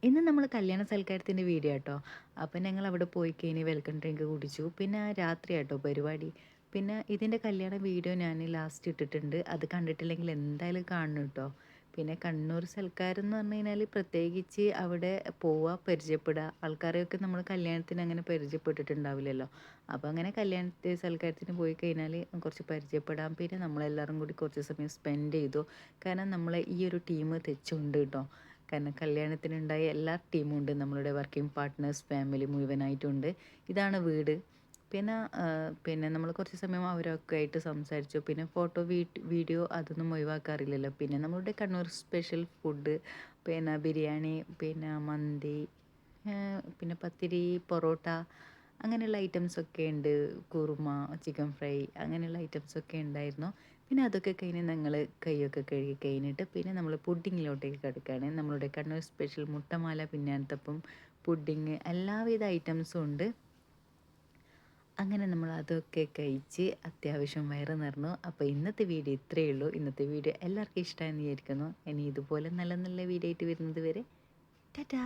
ഇന്ന് നമ്മൾ കല്യാണ സൽക്കാരത്തിൻ്റെ വീഡിയോ കേട്ടോ. അപ്പം ഞങ്ങൾ അവിടെ പോയി കഴിഞ്ഞ് വെൽക്കം ഡ്രിങ്ക് കുടിച്ചു. പിന്നെ രാത്രി കേട്ടോ പരിപാടി. പിന്നെ ഇതിൻ്റെ കല്യാണ വീഡിയോ ഞാൻ ലാസ്റ്റ് ഇട്ടിട്ടുണ്ട്. അത് കണ്ടിട്ടില്ലെങ്കിൽ എന്തായാലും കാണണം കേട്ടോ. പിന്നെ കണ്ണൂർ സൽക്കാരം എന്ന് പറഞ്ഞു കഴിഞ്ഞാൽ പ്രത്യേകിച്ച് അവിടെ പോവുക, പരിചയപ്പെടുക. ആൾക്കാരെയൊക്കെ നമ്മൾ കല്യാണത്തിന് അങ്ങനെ പരിചയപ്പെട്ടിട്ടുണ്ടാവില്ലല്ലോ. അപ്പോൾ അങ്ങനെ കല്യാണത്തിന് സൽക്കാരത്തിന് പോയി കഴിഞ്ഞാൽ കുറച്ച് പരിചയപ്പെടാം. പിന്നെ നമ്മളെല്ലാവരും കൂടി കുറച്ച് സമയം സ്പെൻഡ് ചെയ്തു. കാരണം നമ്മളെ ഈ ഒരു ടീം തെച്ചുണ്ട് കേട്ടോ. കാരണം കല്യാണത്തിനുണ്ടായ എല്ലാ ടീമും ഉണ്ട്, നമ്മളുടെ വർക്കിംഗ് പാർട്ട്നേഴ്സ് ഫാമിലി മുഴുവനായിട്ടുണ്ട്. ഇതാണ് വീട്. പിന്നെ പിന്നെ നമ്മൾ കുറച്ച് സമയം അവരൊക്കെ ആയിട്ട് സംസാരിച്ചു. പിന്നെ ഫോട്ടോ വീഡിയോ അതൊന്നും ഒഴിവാക്കാറില്ലല്ലോ. പിന്നെ നമ്മളുടെ കണ്ണൂർ സ്പെഷ്യൽ ഫുഡ്, പിന്നെ ബിരിയാണി, പിന്നെ മന്തി, പിന്നെ പത്തിരി, പൊറോട്ട, അങ്ങനെയുള്ള ഐറ്റംസൊക്കെ ഉണ്ട്. കുറുമ, ചിക്കൻ ഫ്രൈ, അങ്ങനെയുള്ള ഐറ്റംസൊക്കെ ഉണ്ടായിരുന്നു. പിന്നെ അതൊക്കെ കഴിഞ്ഞ് ഞങ്ങൾ കൈയൊക്കെ കഴുകി കഴിഞ്ഞിട്ട് പിന്നെ നമ്മൾ പുഡിങ്ങിലോട്ടേക്ക് കിടക്കുകയാണ്. നമ്മളുടെ കണ്ണൂർ സ്പെഷ്യൽ മുട്ടമാല, പിന്നാത്തപ്പം, പുഡിങ്, എല്ലാവിധ ഐറ്റംസും ഉണ്ട്. അങ്ങനെ നമ്മൾ അതൊക്കെ കഴിച്ച് അത്യാവശ്യം വയറ് നിറഞ്ഞു. അപ്പോൾ ഇന്നത്തെ വീഡിയോ ഇത്രയേ ഉള്ളൂ. ഇന്നത്തെ വീഡിയോ എല്ലാവർക്കും ഇഷ്ടമായെന്ന് വിചാരിക്കുന്നു. ഇനി ഇതുപോലെ നല്ല നല്ല വീഡിയോ ആയിട്ട് വരുന്നത് വരെ ടാറ്റാ.